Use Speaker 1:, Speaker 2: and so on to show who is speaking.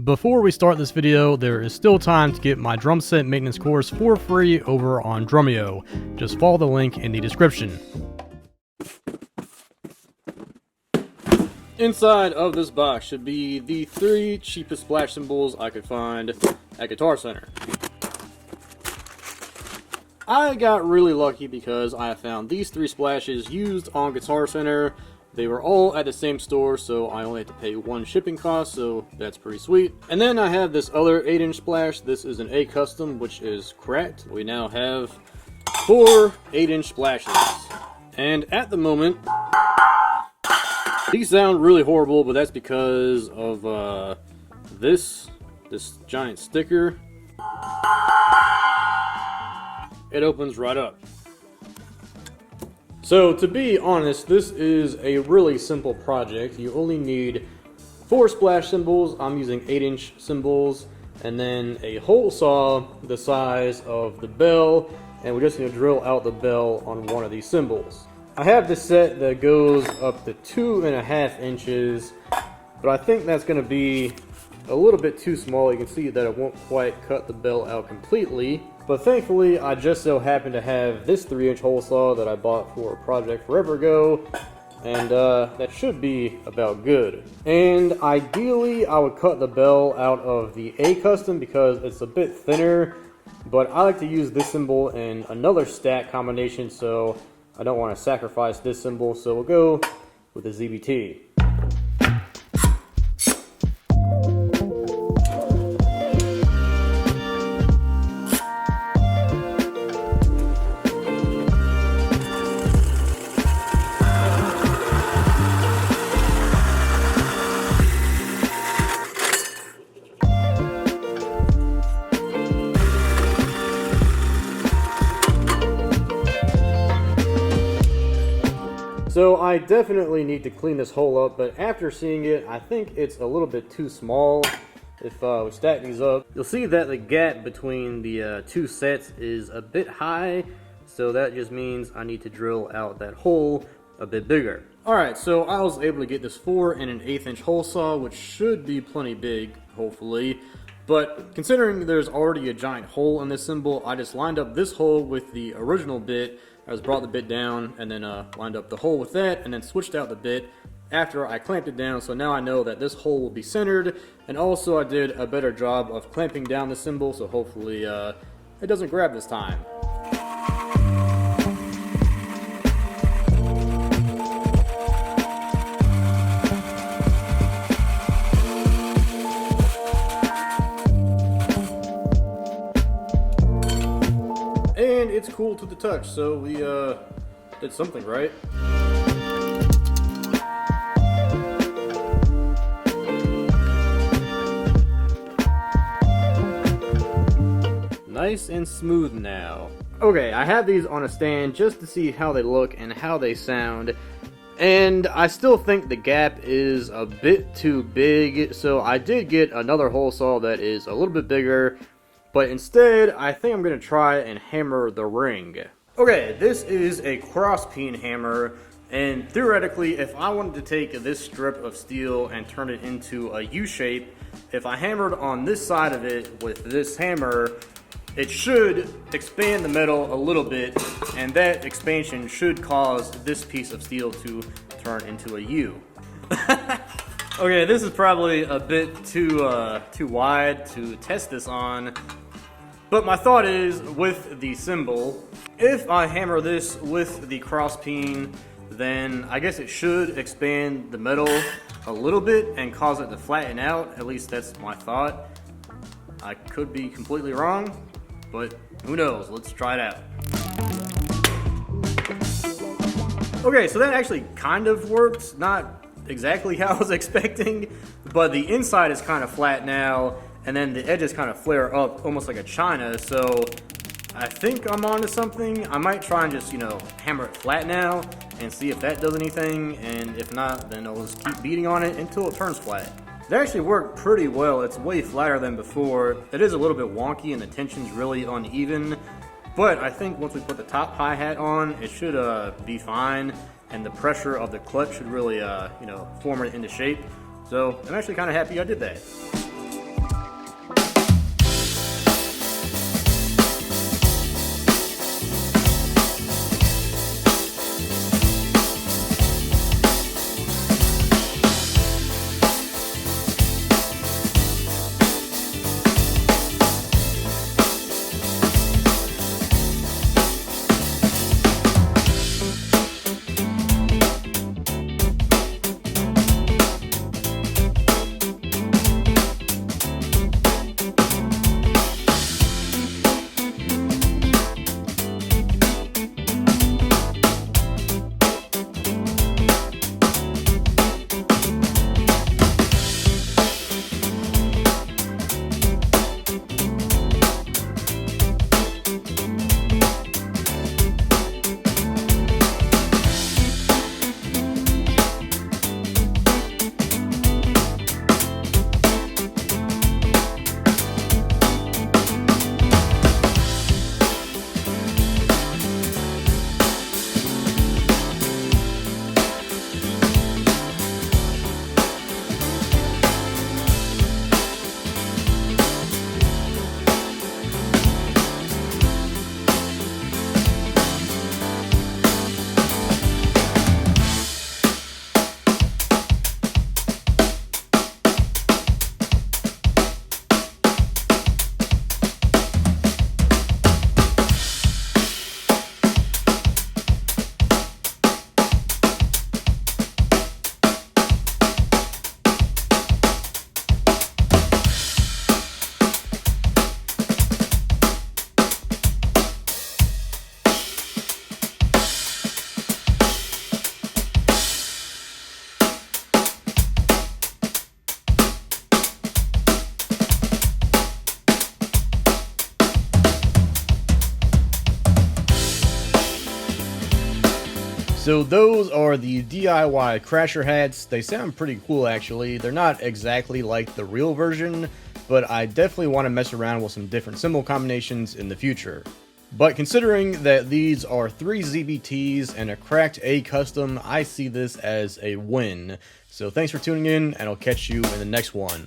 Speaker 1: Before we start this video, there is still time to get my drum set maintenance course for free over on Drumeo. Just follow the link in the description. Inside of this box should be the 3 cheapest splash cymbals I could find at Guitar Center. I got really lucky because I found these 3 splashes used on Guitar Center. They were all at the same store, so I only had to pay 1 shipping cost, so that's pretty sweet. And then I have this other 8-inch splash. This is an A custom, which is cracked. We now have 4 8-inch splashes. And at the moment, these sound really horrible, but that's because of this giant sticker. It opens right up. So to be honest, this is a really simple project. You only need 4 splash cymbals. I'm using 8-inch cymbals, and then a hole saw the size of the bell, and we just need to drill out the bell on one of these cymbals. I have this set that goes up to 2.5 inches, but I think that's going to be a little bit too small. You can see that it won't quite cut the bell out completely. But thankfully, I just so happen to have this 3-inch hole saw that I bought for a project forever ago, and that should be about good. And ideally, I would cut the bell out of the A custom because it's a bit thinner, but I like to use this cymbal in another stack combination, so I don't want to sacrifice this cymbal, so we'll go with the ZBT. So I definitely need to clean this hole up, but after seeing it, I think it's a little bit too small. If we stack these up, you'll see that the gap between the 2 sets is a bit high, so that just means I need to drill out that hole a bit bigger. Alright, so I was able to get this 4 and 1/8 inch hole saw, which should be plenty big, hopefully. But considering there's already a giant hole in this cymbal, I just lined up this hole with the original bit. I just brought the bit down and then lined up the hole with that, and then switched out the bit after I clamped it down, so now I know that this hole will be centered. And also I did a better job of clamping down the cymbal, so hopefully it doesn't grab this time. And it's cool to the touch, so we did something right. Nice and smooth now. Okay, I have these on a stand just to see how they look and how they sound. And I still think the gap is a bit too big, so I did get another hole saw that is a little bit bigger. But instead, I think I'm going to try and hammer the ring. Okay, this is a cross peen hammer, and theoretically, if I wanted to take this strip of steel and turn it into a U-shape, if I hammered on this side of it with this hammer, it should expand the metal a little bit, and that expansion should cause this piece of steel to turn into a U. Okay, this is probably a bit too wide to test this on. But my thought is, with the cymbal, if I hammer this with the cross peen, then I guess it should expand the metal a little bit and cause it to flatten out. At least that's my thought. I could be completely wrong, but who knows? Let's try it out. Okay, so that actually kind of worked. Not exactly how I was expecting, but the inside is kind of flat now. And then the edges kind of flare up almost like a china, so I think I'm onto something. I might try and just, hammer it flat now and see if that does anything, and if not, then I'll just keep beating on it until it turns flat. It actually worked pretty well. It's way flatter than before. It is a little bit wonky and the tension's really uneven, but I think once we put the top hi-hat on, it should be fine, and the pressure of the clutch should really, form it into shape. So I'm actually kind of happy I did that. So those are the DIY Crasher hats. They sound pretty cool actually. They're not exactly like the real version, but I definitely want to mess around with some different cymbal combinations in the future. But considering that these are 3 ZBTs and a cracked A custom, I see this as a win. So thanks for tuning in, and I'll catch you in the next one.